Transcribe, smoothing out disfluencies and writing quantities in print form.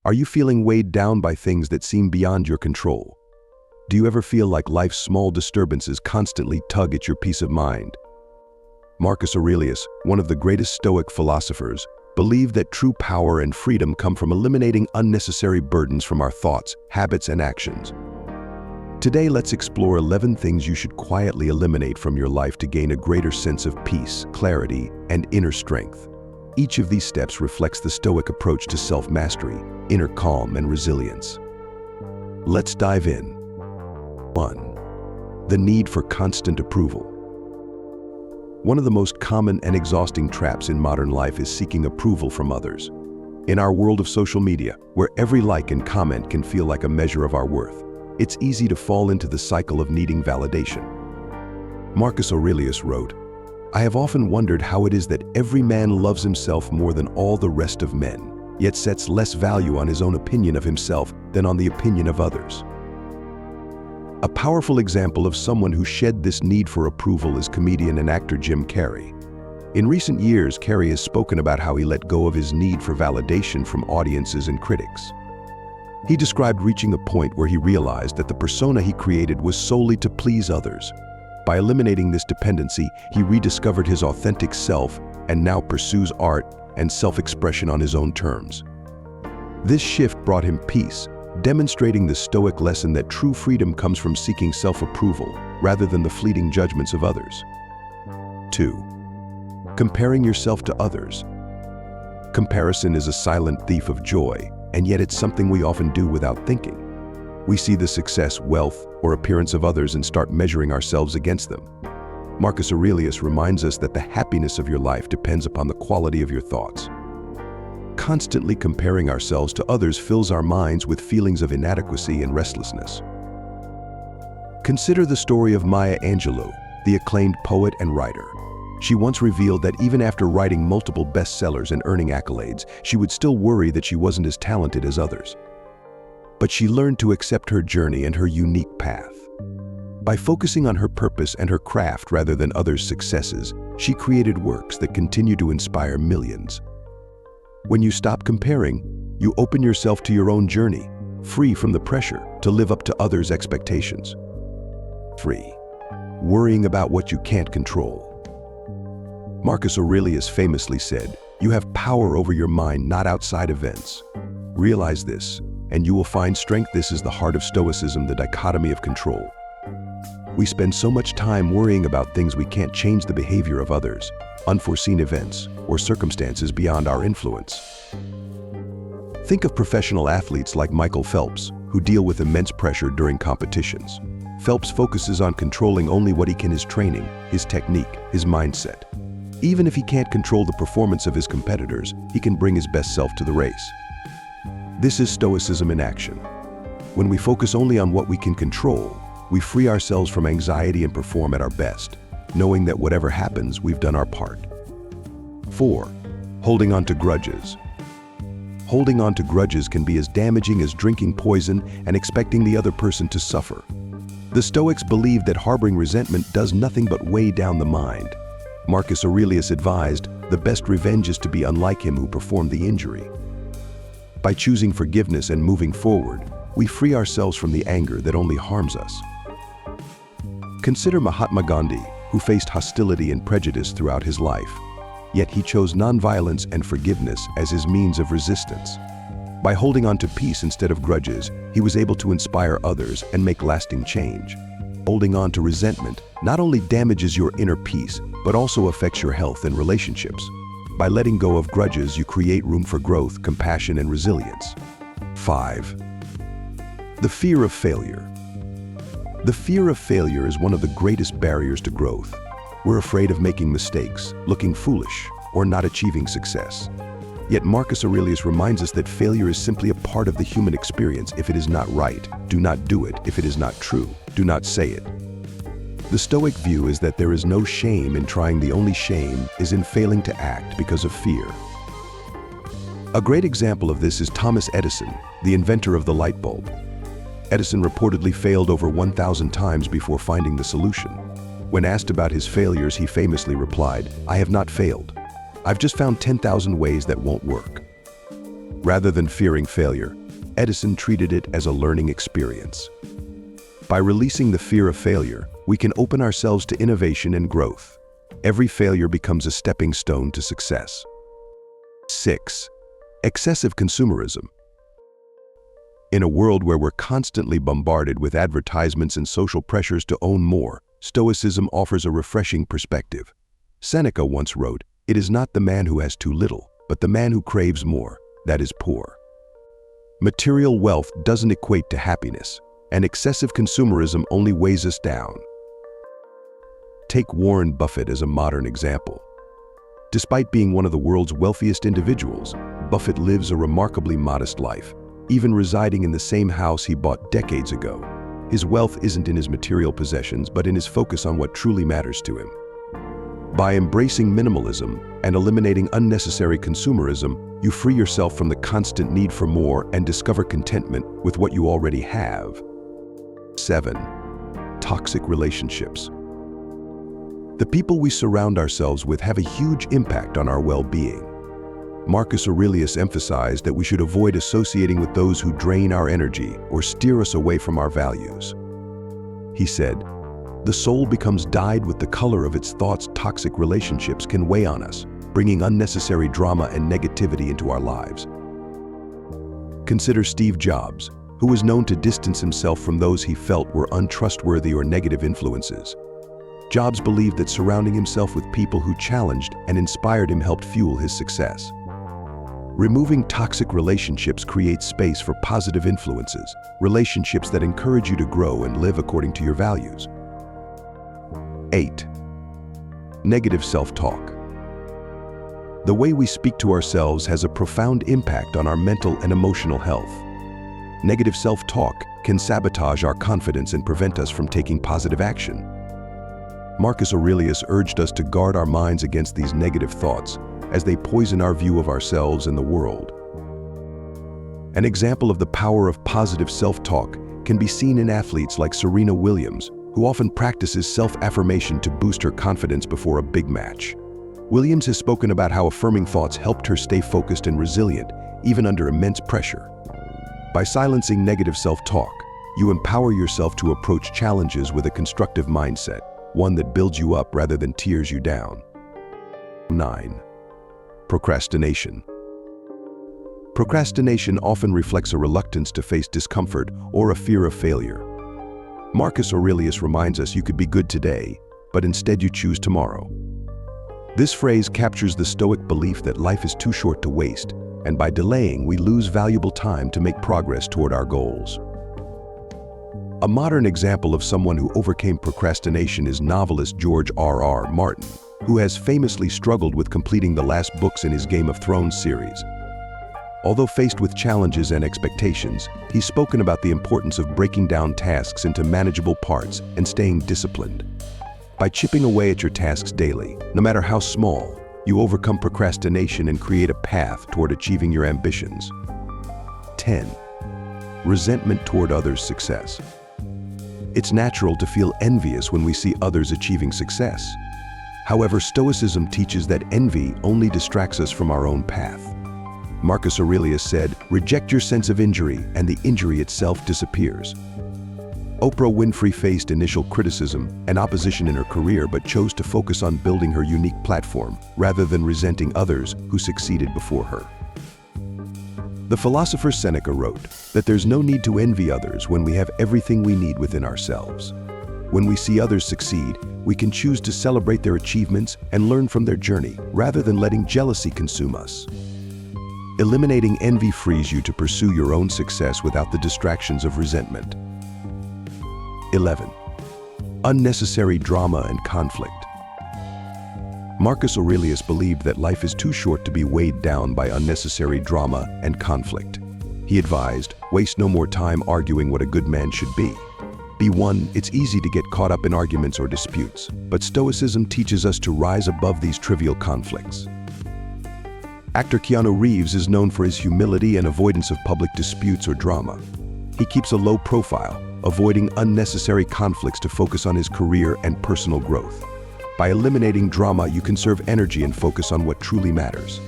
Are you feeling weighed down by things that seem beyond your control? Do you ever feel like life's small disturbances constantly tug at your peace of mind? Marcus Aurelius, one of the greatest Stoic philosophers, believed that true power and freedom come from eliminating unnecessary burdens from our thoughts, habits, and actions. Today, let's explore 11 things you should quietly eliminate from your life to gain a greater sense of peace, clarity, and inner strength. Each of these steps reflects the Stoic approach to self-mastery, inner calm, and resilience. Let's dive in. 1. The need for constant approval. One of the most common and exhausting traps in modern life is seeking approval from others. In our world of social media, where every like and comment can feel like a measure of our worth, it's easy to fall into the cycle of needing validation. Marcus Aurelius wrote, "I have often wondered how it is that every man loves himself more than all the rest of men, yet sets less value on his own opinion of himself than on the opinion of others." A powerful example of someone who shed this need for approval is comedian and actor Jim Carrey. In recent years, Carrey has spoken about how he let go of his need for validation from audiences and critics. He described reaching a point where he realized that the persona he created was solely to please others. By eliminating this dependency, he rediscovered his authentic self and now pursues art and self-expression on his own terms. This shift brought him peace, demonstrating the Stoic lesson that true freedom comes from seeking self-approval rather than the fleeting judgments of others. 2. Comparing yourself to others. Comparison is a silent thief of joy, and yet it's something we often do without thinking. We see the success, wealth, or appearance of others and start measuring ourselves against them. Marcus Aurelius reminds us that the happiness of your life depends upon the quality of your thoughts. Constantly comparing ourselves to others fills our minds with feelings of inadequacy and restlessness. Consider the story of Maya Angelou, the acclaimed poet and writer. She once revealed that even after writing multiple bestsellers and earning accolades, she would still worry that she wasn't as talented as others. But she learned to accept her journey and her unique path. By focusing on her purpose and her craft rather than others' successes, she created works that continue to inspire millions. When you stop comparing, you open yourself to your own journey, free from the pressure to live up to others' expectations. 3. Worrying about what you can't control. Marcus Aurelius famously said, "You have power over your mind, not outside events." Realize this, and you will find strength. This is the heart of Stoicism, the dichotomy of control. We spend so much time worrying about things we can't change: the behavior of others, unforeseen events, or circumstances beyond our influence. Think of professional athletes like Michael Phelps, who deal with immense pressure during competitions. Phelps focuses on controlling only what he can: his training, his technique, his mindset. Even if he can't control the performance of his competitors, he can bring his best self to the race. This is Stoicism in action. When we focus only on what we can control, we free ourselves from anxiety and perform at our best, knowing that whatever happens, we've done our part. 4. Holding on to grudges. Holding on to grudges can be as damaging as drinking poison and expecting the other person to suffer. The Stoics believed that harboring resentment does nothing but weigh down the mind. Marcus Aurelius advised, "The best revenge is to be unlike him who performed the injury." By choosing forgiveness and moving forward, we free ourselves from the anger that only harms us. Consider Mahatma Gandhi, who faced hostility and prejudice throughout his life. Yet he chose nonviolence and forgiveness as his means of resistance. By holding on to peace instead of grudges, he was able to inspire others and make lasting change. Holding on to resentment not only damages your inner peace, but also affects your health and relationships. By letting go of grudges, you create room for growth, compassion, and resilience. 5. The fear of failure. The fear of failure is one of the greatest barriers to growth. We're afraid of making mistakes, looking foolish, or not achieving success. Yet Marcus Aurelius reminds us that failure is simply a part of the human experience. If it is not right, do not do it. If it is not true, do not say it. The Stoic view is that there is no shame in trying. The only shame is in failing to act because of fear. A great example of this is Thomas Edison, the inventor of the light bulb. Edison reportedly failed over 1,000 times before finding the solution. When asked about his failures, he famously replied, "I have not failed. I've just found 10,000 ways that won't work." Rather than fearing failure, Edison treated it as a learning experience. By releasing the fear of failure, we can open ourselves to innovation and growth. Every failure becomes a stepping stone to success. 6. Excessive consumerism. In a world where we're constantly bombarded with advertisements and social pressures to own more, Stoicism offers a refreshing perspective. Seneca once wrote, "It is not the man who has too little, but the man who craves more, that is poor." Material wealth doesn't equate to happiness, and excessive consumerism only weighs us down. Take Warren Buffett as a modern example. Despite being one of the world's wealthiest individuals, Buffett lives a remarkably modest life, even residing in the same house he bought decades ago. His wealth isn't in his material possessions, but in his focus on what truly matters to him. By embracing minimalism and eliminating unnecessary consumerism, you free yourself from the constant need for more and discover contentment with what you already have. 7. Toxic relationships. The people we surround ourselves with have a huge impact on our well-being. Marcus Aurelius emphasized that we should avoid associating with those who drain our energy or steer us away from our values. He said, "The soul becomes dyed with the color of its thoughts. Toxic relationships can weigh on us, bringing unnecessary drama and negativity into our lives." Consider Steve Jobs, who was known to distance himself from those he felt were untrustworthy or negative influences. Jobs believed that surrounding himself with people who challenged and inspired him helped fuel his success. Removing toxic relationships creates space for positive influences, relationships that encourage you to grow and live according to your values. 8. Negative self-talk. The way we speak to ourselves has a profound impact on our mental and emotional health. Negative self-talk can sabotage our confidence and prevent us from taking positive action. Marcus Aurelius urged us to guard our minds against these negative thoughts, as they poison our view of ourselves and the world. An example of the power of positive self-talk can be seen in athletes like Serena Williams, who often practices self-affirmation to boost her confidence before a big match. Williams has spoken about how affirming thoughts helped her stay focused and resilient, even under immense pressure. By silencing negative self-talk, you empower yourself to approach challenges with a constructive mindset, one that builds you up rather than tears you down. 9. Procrastination. Procrastination often reflects a reluctance to face discomfort or a fear of failure. Marcus Aurelius reminds us you could be good today, but instead you choose tomorrow. This phrase captures the Stoic belief that life is too short to waste, and by delaying, we lose valuable time to make progress toward our goals. A modern example of someone who overcame procrastination is novelist George R.R. Martin, who has famously struggled with completing the last books in his Game of Thrones series. Although faced with challenges and expectations, he's spoken about the importance of breaking down tasks into manageable parts and staying disciplined. By chipping away at your tasks daily, no matter how small, you overcome procrastination and create a path toward achieving your ambitions. 10. Resentment toward others' success. It's natural to feel envious when we see others achieving success. However, Stoicism teaches that envy only distracts us from our own path. Marcus Aurelius said, "Reject your sense of injury, and the injury itself disappears." Oprah Winfrey faced initial criticism and opposition in her career, but chose to focus on building her unique platform rather than resenting others who succeeded before her. The philosopher Seneca wrote that there's no need to envy others when we have everything we need within ourselves. When we see others succeed, we can choose to celebrate their achievements and learn from their journey, rather than letting jealousy consume us. Eliminating envy frees you to pursue your own success without the distractions of resentment. 11. Unnecessary drama and conflict. Marcus Aurelius believed that life is too short to be weighed down by unnecessary drama and conflict. He advised, waste no more time arguing what a good man should be. Be one, it's easy to get caught up in arguments or disputes, but Stoicism teaches us to rise above these trivial conflicts. Actor Keanu Reeves is known for his humility and avoidance of public disputes or drama. He keeps a low profile, avoiding unnecessary conflicts to focus on his career and personal growth. By eliminating drama, you conserve energy and focus on what truly matters.